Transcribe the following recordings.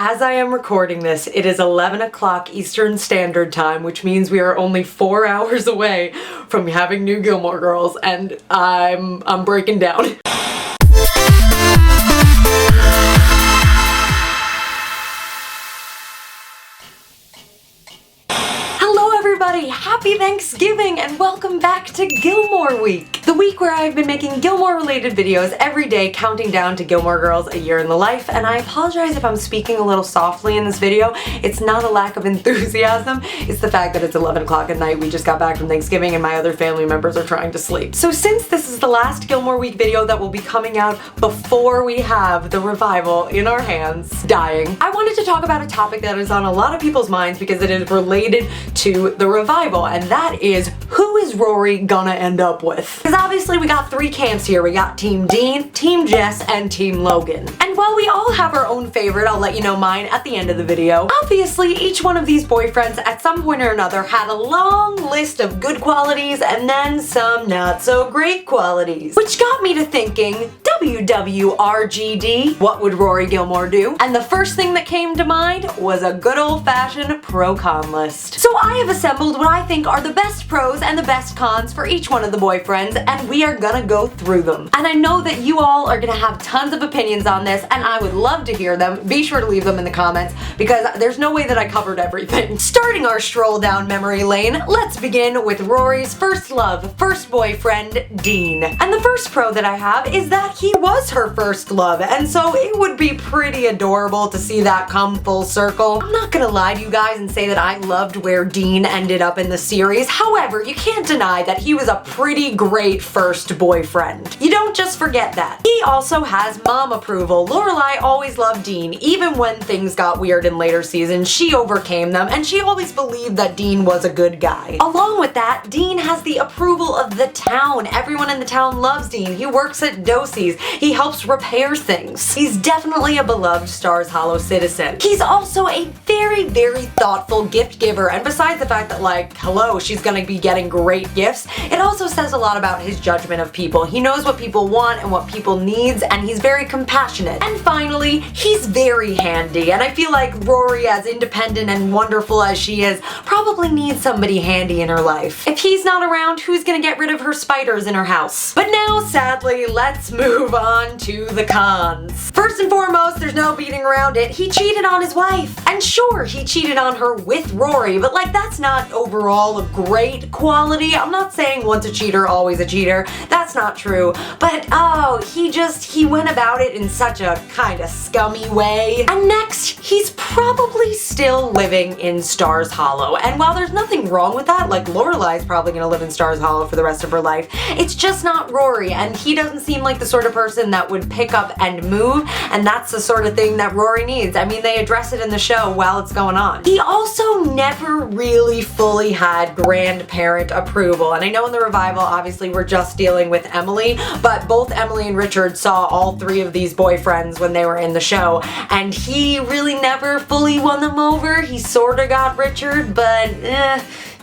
As I am recording this, it is 11 o'clock Eastern Standard Time, which means we are only 4 hours away from having new Gilmore Girls, and I'm breaking down. Happy Thanksgiving and welcome back to Gilmore Week! The week where I've been making Gilmore related videos every day, counting down to Gilmore Girls A Year in the Life, and I apologize if I'm speaking a little softly in this video. It's not a lack of enthusiasm, it's the fact that it's 11 o'clock at night, we just got back from Thanksgiving and my other family members are trying to sleep. So since this is the last Gilmore Week video that will be coming out before we have the revival in our hands, dying, I wanted to talk about a topic that is on a lot of people's minds because it is related to the revival, and that is, who is Rory gonna end up with? Because obviously we got three camps here. We got Team Dean, Team Jess, and Team Logan. And while we all have our own favorite, I'll let you know mine at the end of the video. Obviously, each one of these boyfriends at some point or another had a long list of good qualities and then some not so great qualities. Which got me to thinking, WWRGD, what would Rory Gilmore do? And the first thing that came to mind was a good old-fashioned pro-con list. So I have assembled what I think are the best pros and the best cons for each one of the boyfriends, and we are gonna go through them. And I know that you all are gonna have tons of opinions on this, and I would love to hear them. Be sure to leave them in the comments, because there's no way that I covered everything. Starting our stroll down memory lane, let's begin with Rory's first love, first boyfriend, Dean. And the first pro that I have is that he was her first love, and so it would be pretty adorable to see that come full circle. I'm not gonna lie to you guys and say that I loved where Dean ended up in the series. However, you can't deny that he was a pretty great first boyfriend. You don't just forget that. He also has mom approval. Lorelai always loved Dean. Even when things got weird in later seasons, she overcame them, and she always believed that Dean was a good guy. Along with that, Dean has the approval of the town. Everyone in the town loves Dean. He works at Dosey's. He helps repair things. He's definitely a beloved Stars Hollow citizen. He's also a very, very thoughtful gift giver, and besides the fact that, like, hello, she's gonna be getting great gifts, it also says a lot about his judgment of people. He knows what people want and what people needs, and he's very compassionate. And finally, he's very handy, and I feel like Rory, as independent and wonderful as she is, probably needs somebody handy in her life. If he's not around, who's gonna get rid of her spiders in her house? But now, sadly, let's move on to the cons. First and foremost, there's no beating around it, he cheated on his wife. And sure, he cheated on her with Rory, but like, that's not overall a great quality. I'm not saying once a cheater, always a cheater. That's not true. But oh, he went about it in such a kind of scummy way. And next, he's probably still living in Stars Hollow. And while there's nothing wrong with that, like Lorelai's probably gonna live in Stars Hollow for the rest of her life, it's just not Rory, and he doesn't seem like the sort of person that would pick up and move, and that's the sort of thing that Rory needs. I mean, they address it in the show while it's going on. He also never really fully had grandparent approval, and I know in the revival, obviously, we're just dealing with Emily, but both Emily and Richard saw all three of these boyfriends when they were in the show, and he really never fully won them over. He sorta got Richard, but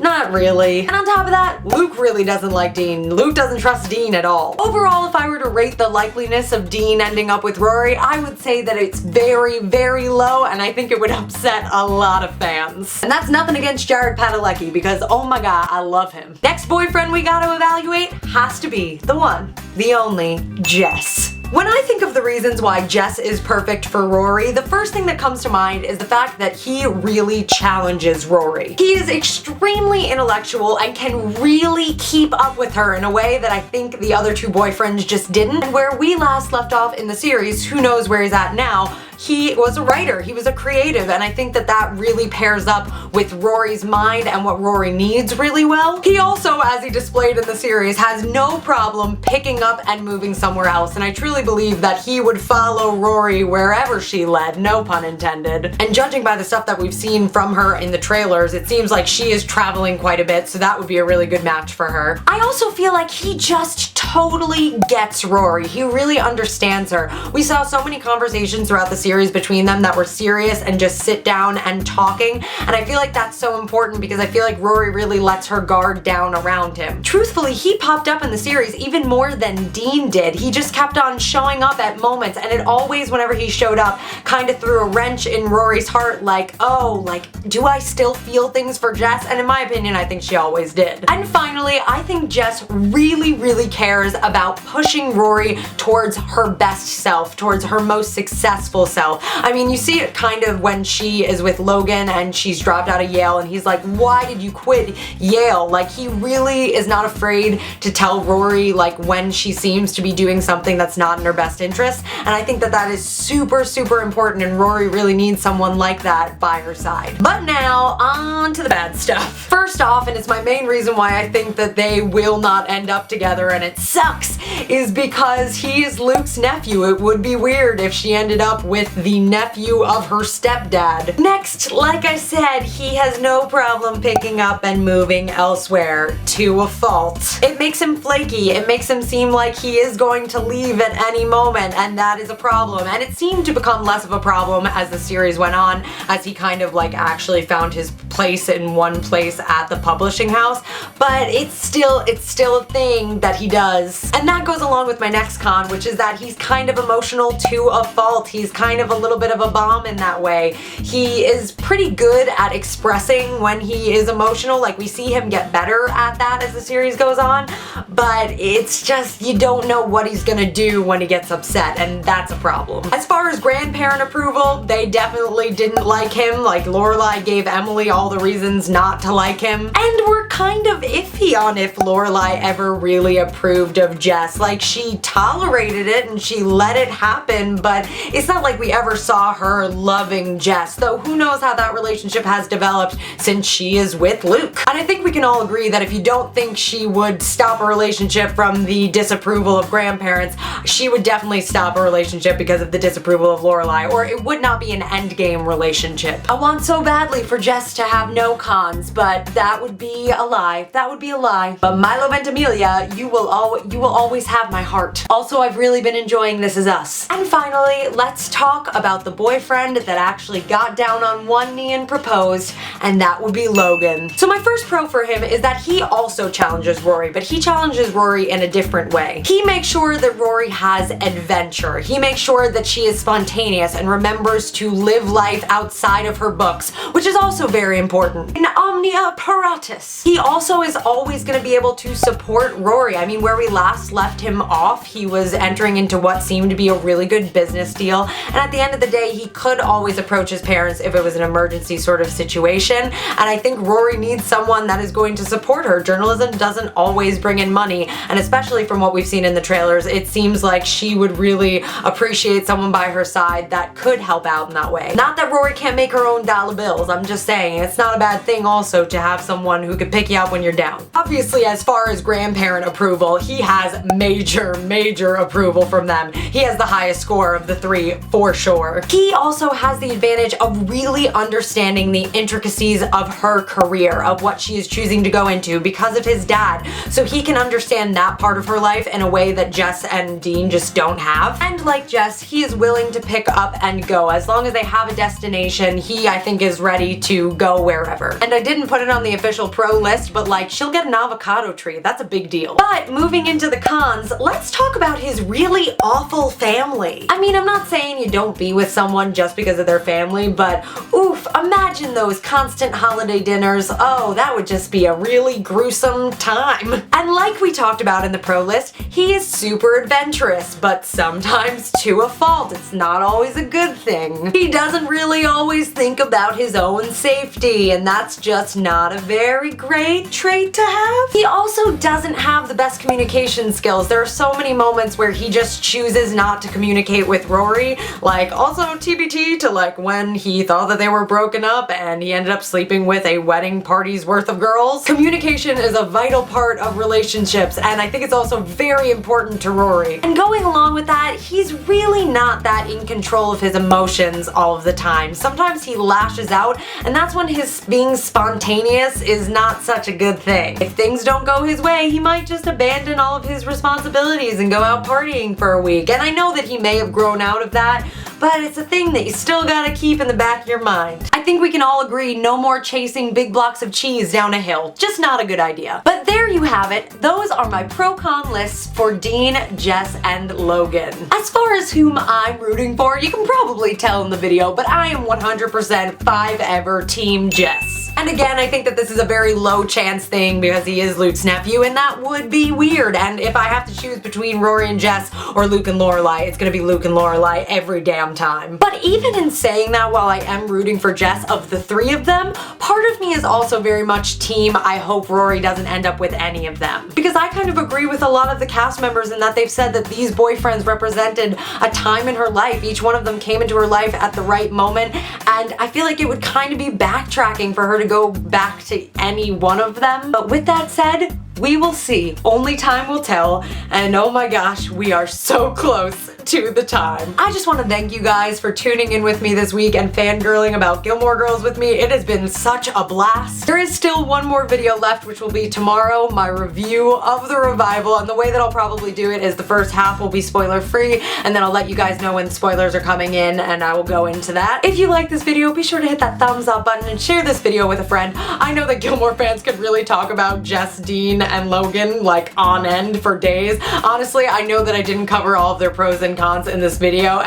not really. And on top of that, Luke really doesn't like Dean. Luke doesn't trust Dean at all. Overall, if I were to rate the likeliness of Dean ending up with Rory, I would say that it's very, very low, and I think it would upset a lot of fans. And that's nothing against Jared Padalecki, because oh my god, I love him. Next boyfriend we gotta evaluate has to be the one, the only, Jess. When I think of the reasons why Jess is perfect for Rory, the first thing that comes to mind is the fact that he really challenges Rory. He is extremely intellectual and can really keep up with her in a way that I think the other two boyfriends just didn't. And where we last left off in the series, who knows where he's at now, he was a writer, he was a creative, and I think that that really pairs up with Rory's mind and what Rory needs really well. He also, as he displayed in the series, has no problem picking up and moving somewhere else, and I truly believe that he would follow Rory wherever she led, no pun intended. And judging by the stuff that we've seen from her in the trailers, it seems like she is traveling quite a bit, so that would be a really good match for her. I also feel like he just totally gets Rory. He really understands her. We saw so many conversations throughout the series series between them that were serious and just sit down and talking, and I feel like that's so important because I feel like Rory really lets her guard down around him. Truthfully, he popped up in the series even more than Dean did. He just kept on showing up at moments, and it always, whenever he showed up, kind of threw a wrench in Rory's heart, like, oh, like, do I still feel things for Jess? And in my opinion, I think she always did. And finally, I think Jess really cares about pushing Rory towards her best self, towards her most successful self. I mean, you see it kind of when she is with Logan and she's dropped out of Yale and he's like, why did you quit Yale? Like, he really is not afraid to tell Rory, like, when she seems to be doing something that's not in her best interest, and I think that that is super important, and Rory really needs someone like that by her side. But now, on to the bad stuff. First off, and it's my main reason why I think that they will not end up together and it sucks, is because he is Luke's nephew. It would be weird if she ended up with the nephew of her stepdad. Next, like I said, he has no problem picking up and moving elsewhere, to a fault. It makes him flaky. It makes him seem like he is going to leave at any moment, and that is a problem. And it seemed to become less of a problem as the series went on, as he kind of like actually found his place in one place at the publishing house, but it's still a thing that he does. And that goes along with my next con, which is that he's kind of emotional to a fault. He's kind of a little bit of a bomb in that way. He is pretty good at expressing when he is emotional. Like, we see him get better at that as the series goes on, but it's just, you don't know what he's gonna do when he gets upset, and that's a problem. As far as grandparent approval, they definitely didn't like him. Like, Lorelai gave Emily all the reasons not to like him, and we're kind of iffy on if Lorelai ever really approved of Jess. Like, she tolerated it and she let it happen, but it's not like we ever saw her loving Jess, though who knows how that relationship has developed since she is with Luke. And I think we can all agree that if you don't think she would stop a relationship from the disapproval of grandparents, she would definitely stop a relationship because of the disapproval of Lorelai, or it would not be an endgame relationship. I want so badly for Jess to have no cons, but that would be a lie. That would be a lie. But Milo Ventimiglia, you will always have my heart. Also, I've really been enjoying This Is Us. And finally, let's talk about the boyfriend that actually got down on one knee and proposed, and that would be Logan. So my first pro for him is that he also challenges Rory, but he challenges Rory in a different way. He makes sure that Rory has adventure. He makes sure that she is spontaneous and remembers to live life outside of her books, which is also very important. In omnia paratus. He also is always going to be able to support Rory. I mean, where we last left him off, he was entering into what seemed to be a really good business deal, and at the end of the day, he could always approach his parents if it was an emergency sort of situation, and I think Rory needs someone that is going to support her. Journalism doesn't always bring in money, and especially from what we've seen in the trailers, it seems like she would really appreciate someone by her side that could help out in that way. Not that Rory can't make her own dollar bills, I'm just saying, it's not a bad thing also to have someone who could pick you up when you're down. Obviously, as far as grandparent approval, he has major approval from them. He has the highest score of the three, for sure. He also has the advantage of really understanding the intricacies of her career, of what she is choosing to go into because of his dad, so he can understand that part of her life in a way that Jess and Dean just don't have. And like Jess, he is willing to pick up and go. As long as they have a destination, he, I think, is ready to go wherever. And I didn't put it on the official pro list, but like, she'll get an avocado tree. That's a big deal. But moving into the cons, let's talk about his really awful family. I mean, I'm not saying you don't be with someone just because of their family, but oof, imagine those constant holiday dinners. Oh, that would just be a really gruesome time. And like we talked about in the pro list, he is super adventurous, but sometimes to a fault. It's not always a good thing. He doesn't really always think about his own safety, and that's just not a very great trait to have. He also doesn't have the best communication skills. There are so many moments where he just chooses not to communicate with Rory, like also TBT to like when he thought that they were broken up and he ended up sleeping with a wedding party's worth of girls. Communication is a vital part of relationships, and I think it's also very important to Rory. And going along with that, he's really not that in control of his emotions all of the time. Sometimes he lashes out, and that's when his being spontaneous is not such a good thing. If things don't go his way, he might just abandon all of his responsibilities and go out partying for a week. And I know that he may have grown out of that, but it's a thing that you still gotta keep in the back of your mind. I think we can all agree no more chasing big blocks of cheese down a hill. Just not a good idea. But there you have it. Those are my pro-con lists for Dean, Jess, and Logan. As far as whom I'm rooting for, you can probably tell in the video, but I am 100% 5-ever Team Jess. And again, I think that this is a very low chance thing because he is Luke's nephew, and that would be weird. And if I have to choose between Rory and Jess or Luke and Lorelai, it's gonna be Luke and Lorelai every damn time. But even in saying that, while I am rooting for Jess, of the three of them, part of me is also very much team I hope Rory doesn't end up with any of them. Because I kind of agree with a lot of the cast members in that they've said that these boyfriends represented a time in her life. Each one of them came into her life at the right moment, and I feel like it would kind of be backtracking for her to go back to any one of them. But with that said, we will see. Only time will tell, and oh my gosh, we are so close to the time. I just want to thank you guys for tuning in with me this week and fangirling about Gilmore Girls with me. It has been such a blast. There is still one more video left, which will be tomorrow, my review of the revival, and the way that I'll probably do it is the first half will be spoiler free, and then I'll let you guys know when spoilers are coming in, and I will go into that. If you like this video, be sure to hit that thumbs up button and share this video with a friend. I know that Gilmore fans could really talk about Jess, Dean, and Logan like on end for days. Honestly, I know that I didn't cover all of their pros and cons in this video.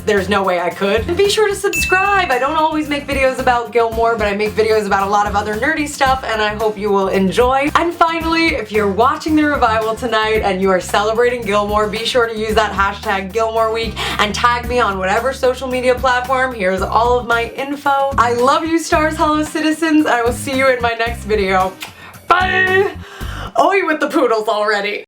There's no way I could. And be sure to subscribe. I don't always make videos about Gilmore, but I make videos about a lot of other nerdy stuff, and I hope you will enjoy. And finally, if you're watching the revival tonight and you are celebrating Gilmore, be sure to use that hashtag Gilmore Week and tag me on whatever social media platform. Here's all of my info. I love you, Stars Hollow citizens. I will see you in my next video. Bye! Oh, you with the poodles already.